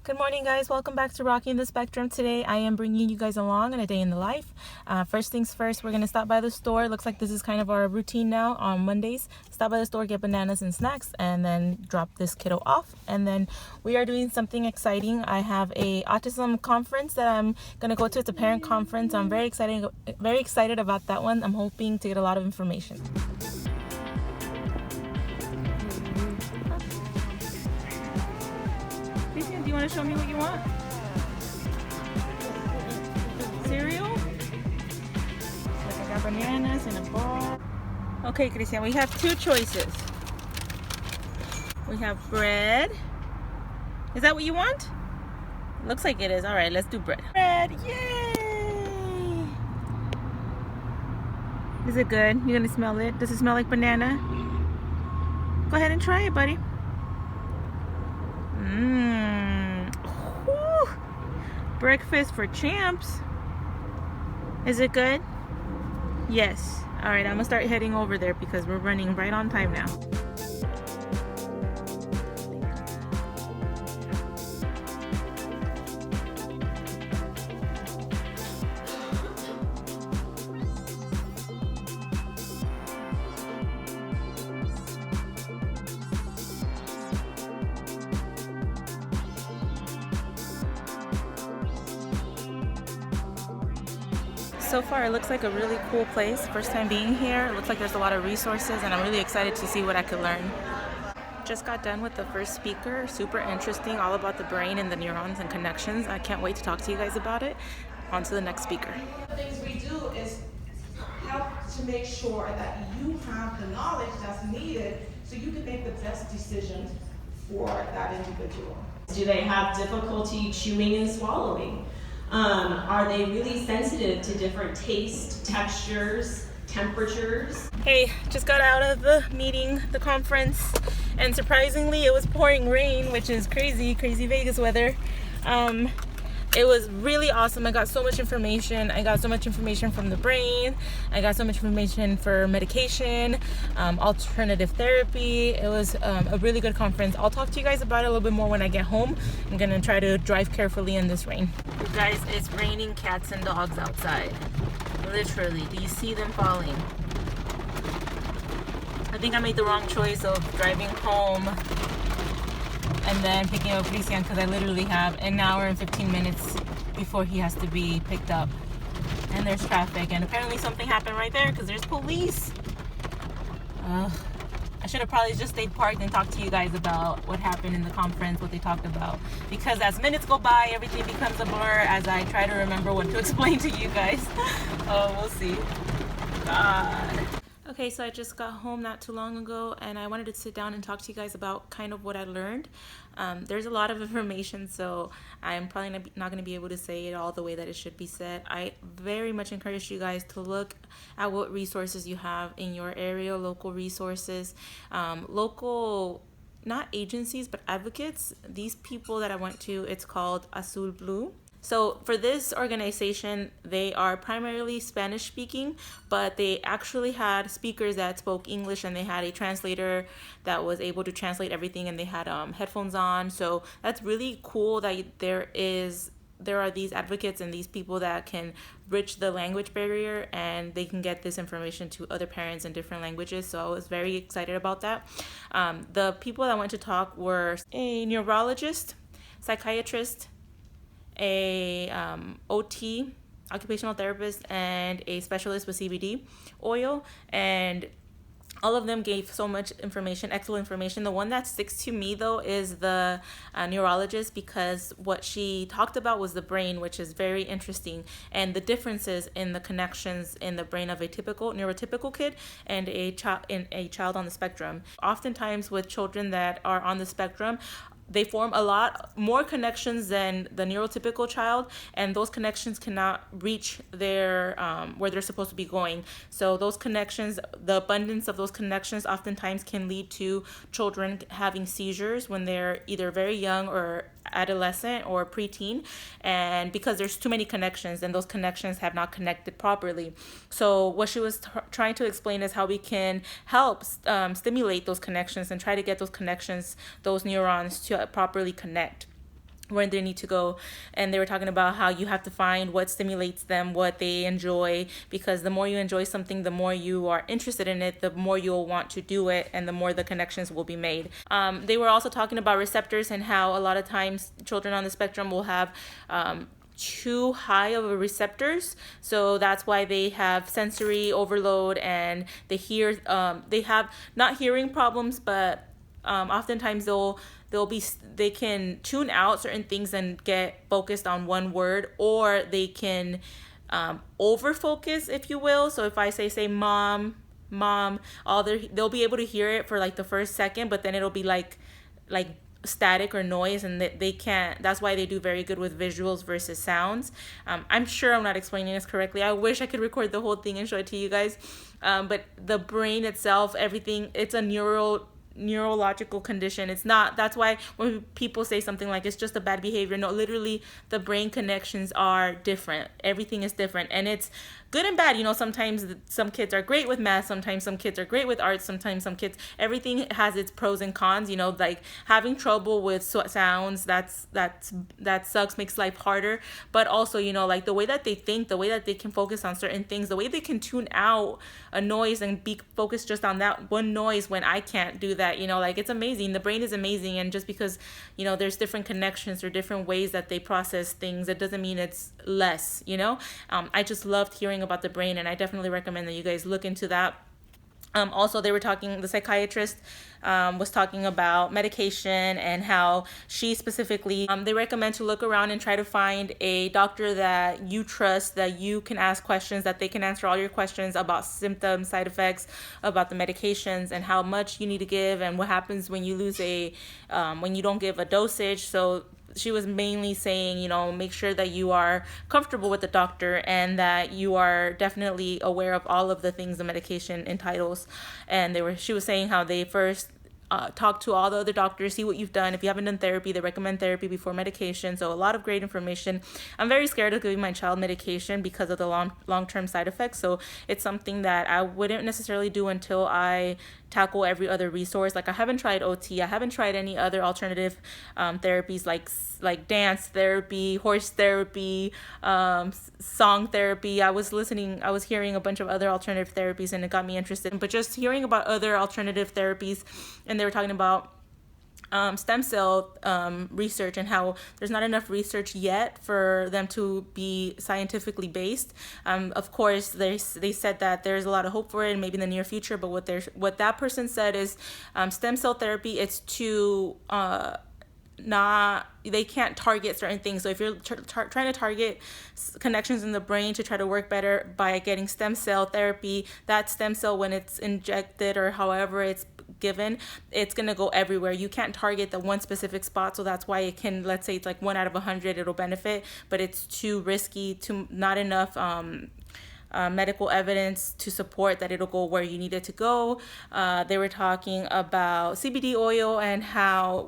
Good morning, guys. Welcome back to Rocking the Spectrum. Today I am bringing you guys along on a day in the life. First things first, we're going to stop by the store. It looks like this is kind of our routine now on Mondays. Stop by the store, get bananas and snacks, and then drop this kiddo off. And then we are doing something exciting. I have a autism conference that I'm going to go to. It's a parent conference. I'm very excited about that one. I'm hoping to get a lot of information. Do you want to show me what you want? Cereal? Like I got bananas in a bowl. Okay, Christian, we have two choices. We have bread. Is that what you want? Looks like it is. All right, let's do bread. Bread, yay! Is it good? You gonna smell it? Does it smell like banana? Go ahead and try it, buddy. Breakfast for champs. Is it good? Yes. All right, I'm gonna start heading over there because we're running right on time now. So far it looks like a really cool place. First time being here. It looks like there's a lot of resources and I'm really excited to see what I could learn. Just got done with the first speaker. Super interesting, all about the brain and the neurons and connections. I can't wait to talk to you guys about it. On to the next speaker. The things we do is help to make sure that you have the knowledge that's needed so you can make the best decisions for that individual. Do they have difficulty chewing and swallowing? Are they really sensitive to different taste, textures, temperatures? Hey, just got out of the meeting, the conference, and surprisingly it was pouring rain, which is crazy Vegas weather. It was really awesome. I got so much information. I got so much information from the brain. I got so much information for medication, alternative therapy. It was a really good conference. I'll talk to you guys about it a little bit more when I get home. I'm gonna try to drive carefully in this rain. You guys, it's raining cats and dogs outside. Literally, do you see them falling? I think I made the wrong choice of driving home and then picking up Christian because I literally have an hour and 15 minutes before he has to be picked up. And there's traffic, and apparently something happened right there because there's police. I should have probably just stayed parked and talked to you guys about what happened in the conference, what they talked about. Because as minutes go by, everything becomes a blur as I try to remember what to explain to you guys. We'll see. God. Okay, so I just got home not too long ago and I wanted to sit down and talk to you guys about kind of what I learned. There's a lot of information, so I'm probably not going to be able to say it all the way that it should be said. I very much encourage you guys to look at what resources you have in your area, local resources, local, not agencies, but advocates. These people that I went to, it's called Azul Blue. So for this organization, they are primarily Spanish speaking, but they actually had speakers that spoke English and they had a translator that was able to translate everything, and they had headphones on. So that's really cool that there are these advocates and these people that can bridge the language barrier and they can get this information to other parents in different languages. So I was very excited about that. The people that went to talk were a neurologist, psychiatrist, a OT, occupational therapist, and a specialist with CBD oil, and all of them gave so much information, excellent information. The one that sticks to me though is the neurologist, because what she talked about was the brain, which is very interesting, and the differences in the connections in the brain of a typical neurotypical kid and a child on the spectrum. Oftentimes with children that are on the spectrum, they form a lot more connections than the neurotypical child, and those connections cannot reach their where they're supposed to be going. So those connections, the abundance of those connections oftentimes can lead to children having seizures when they're either very young or adolescent or preteen, and because there's too many connections and those connections have not connected properly. So what she was trying to explain is how we can help stimulate those connections and try to get those connections, those neurons to properly connect. where they need to go. And they were talking about how you have to find what stimulates them, what they enjoy, because the more you enjoy something, the more you are interested in it, the more you'll want to do it, and the more the connections will be made. They were also talking about receptors and how a lot of times children on the spectrum will have too high of a receptors, so that's why they have sensory overload, and they have not hearing problems, but oftentimes they can tune out certain things and get focused on one word, or they can over focus, if you will. So if I say mom, they'll be able to hear it for like the first second, but then it'll be like static or noise, and they can't. That's why they do very good with visuals versus sounds. I'm sure I'm not explaining this correctly. I wish I could record the whole thing and show it to you guys. But the brain itself, everything, it's a neurological condition. It's not. That's why when people say something like it's just a bad behavior, no, literally the brain connections are different. Everything is different, and it's good and bad. Sometimes some kids are great with math, sometimes some kids are great with art, sometimes some kids, everything has its pros and cons. Like having trouble with sounds, that sucks, makes life harder. But also, like the way that they think, the way that they can focus on certain things, the way they can tune out a noise and be focused just on that one noise when I can't do that. Like it's amazing. The brain is amazing, and just because there's different connections or different ways that they process things, it doesn't mean it's less. I just loved hearing about the brain, and I definitely recommend that you guys look into that. Also, the psychiatrist was talking about medication, and how she specifically, they recommend to look around and try to find a doctor that you trust, that you can ask questions, that they can answer all your questions about symptoms, side effects, about the medications, and how much you need to give, and what happens when you when you don't give a dosage. So she was mainly saying, make sure that you are comfortable with the doctor, and that you are definitely aware of all of the things the medication entitles. And she was saying how they first talk to all the other doctors, see what you've done. If you haven't done therapy, they recommend therapy before medication. So a lot of great information. I'm very scared of giving my child medication because of the long-term side effects. So it's something that I wouldn't necessarily do until I tackle every other resource. Like I haven't tried OT. I haven't tried any other alternative therapies like dance therapy, horse therapy, song therapy. I was hearing a bunch of other alternative therapies, and it got me interested. But just hearing about other alternative therapies, and they were talking about stem cell research, and how there's not enough research yet for them to be scientifically based. Of course, they said that there's a lot of hope for it, and maybe in the near future. But what that person said is stem cell therapy, it's too they can't target certain things. So if you're trying to target connections in the brain to try to work better by getting stem cell therapy, that stem cell, when it's injected or however it's given, it's going to go everywhere. You can't target the one specific spot. So that's why it can, let's say it's like 1 out of 100 it'll benefit, but it's too risky, not enough medical evidence to support that it'll go where you need it to go. They were talking about CBD oil and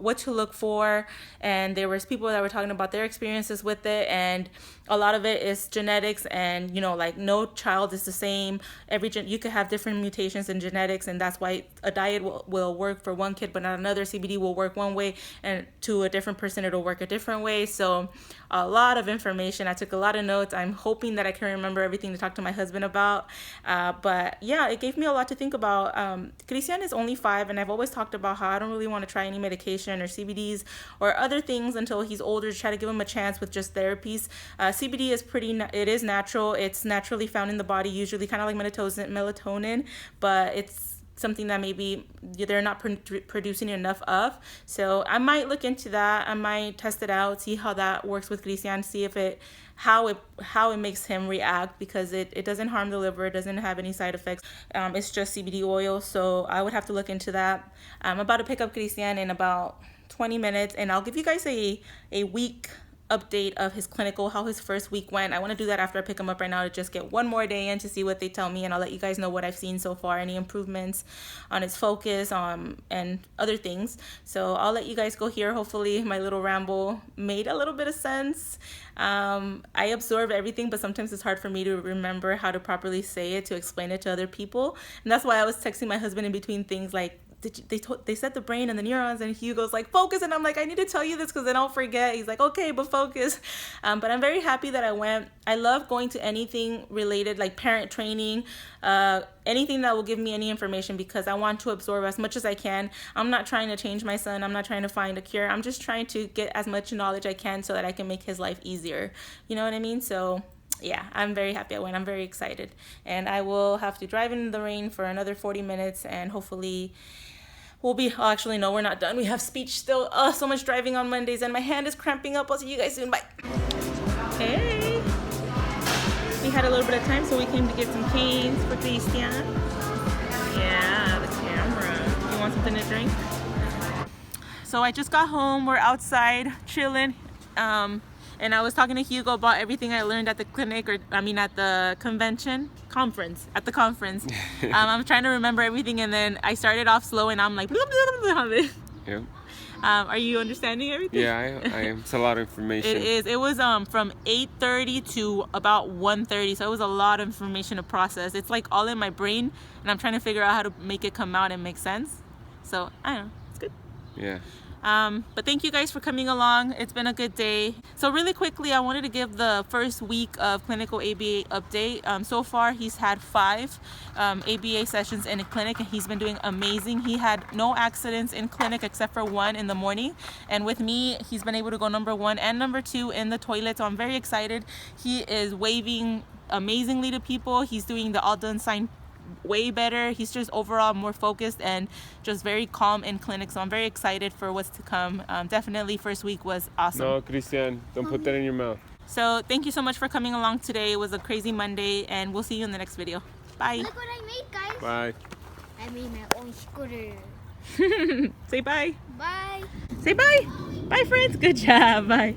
what to look for, and there was people that were talking about their experiences with it, and a lot of it is genetics, and like no child is the same. You could have different mutations in genetics, and that's why a diet will work for one kid but not another. CBD will work one way, and to a different person it'll work a different way. So a lot of information. I took a lot of notes. I'm hoping that I can remember everything to talk to my husband about. But yeah, it gave me a lot to think about. Christian is only 5, and I've always talked about how I don't really want to try any medication or CBDs or other things until he's older, to try to give him a chance with just therapies. CBD is it is natural. It's naturally found in the body, usually kind of like melatonin, but it's something that maybe they're not producing enough of. So I might look into that. I might test it out, see how that works with Christian, see if how it makes him react, because it doesn't harm the liver, it doesn't have any side effects. It's just CBD oil, so I would have to look into that. I'm about to pick up Christian in about 20 minutes, and I'll give you guys a week update of his clinical, how his first week went. I want to do that after I pick him up right now, to just get one more day in to see what they tell me, and I'll let you guys know what I've seen so far, any improvements on his focus and other things. So I'll let you guys go here. Hopefully my little ramble made a little bit of sense. I absorb everything, but sometimes it's hard for me to remember how to properly say it, to explain it to other people, and that's why I was texting my husband in between things, like they said the brain and the neurons, and Hugo's like, focus, and I'm like, I need to tell you this because I don't forget. He's like, okay, but focus. But I'm very happy that I went. I love going to anything related, like parent training, anything that will give me any information, because I want to absorb as much as I can. I'm not trying to change my son. I'm not trying to find a cure. I'm just trying to get as much knowledge I can so that I can make his life easier. You know what I mean? So yeah, I'm very happy I went. I'm very excited. And I will have to drive in the rain for another 40 minutes, and hopefully we'll be, oh, actually, no, we're not done. We have speech still. Oh, so much driving on Mondays, and my hand is cramping up. I'll see you guys soon. Bye. Hey. We had a little bit of time, so we came to get some canes for Christian. Yeah, the camera. You want something to drink? So I just got home. We're outside chilling. And I was talking to Hugo about everything I learned at the clinic, at the conference. I'm trying to remember everything, and then I started off slow, and I'm like, blah, blah, blah. Yeah. Are you understanding everything? Yeah, I am. It's a lot of information. It is. It was from 8:30 to about 1:30, so it was a lot of information to process. It's like all in my brain, and I'm trying to figure out how to make it come out and make sense. So I don't know. It's good. Yeah. But thank you guys for coming along. It's been a good day. So really quickly, I wanted to give the first week of clinical ABA update. So far, he's had 5 ABA sessions in a clinic, and he's been doing amazing. He had no accidents in clinic except for one in the morning. And with me, he's been able to go number 1 and number 2 in the toilet. So I'm very excited. He is waving amazingly to people. He's doing the all done sign way better. He's just overall more focused and just very calm in clinic, so I'm very excited for what's to come. Definitely first week was awesome. No, Christian, don't put that in your mouth. So thank you so much for coming along today. It was a crazy Monday, and we'll see you in the next video. Bye. Look what I made, guys. Bye. I made my own scooter. Say bye. Bye. Say bye. Bye, friends. Good job. Bye.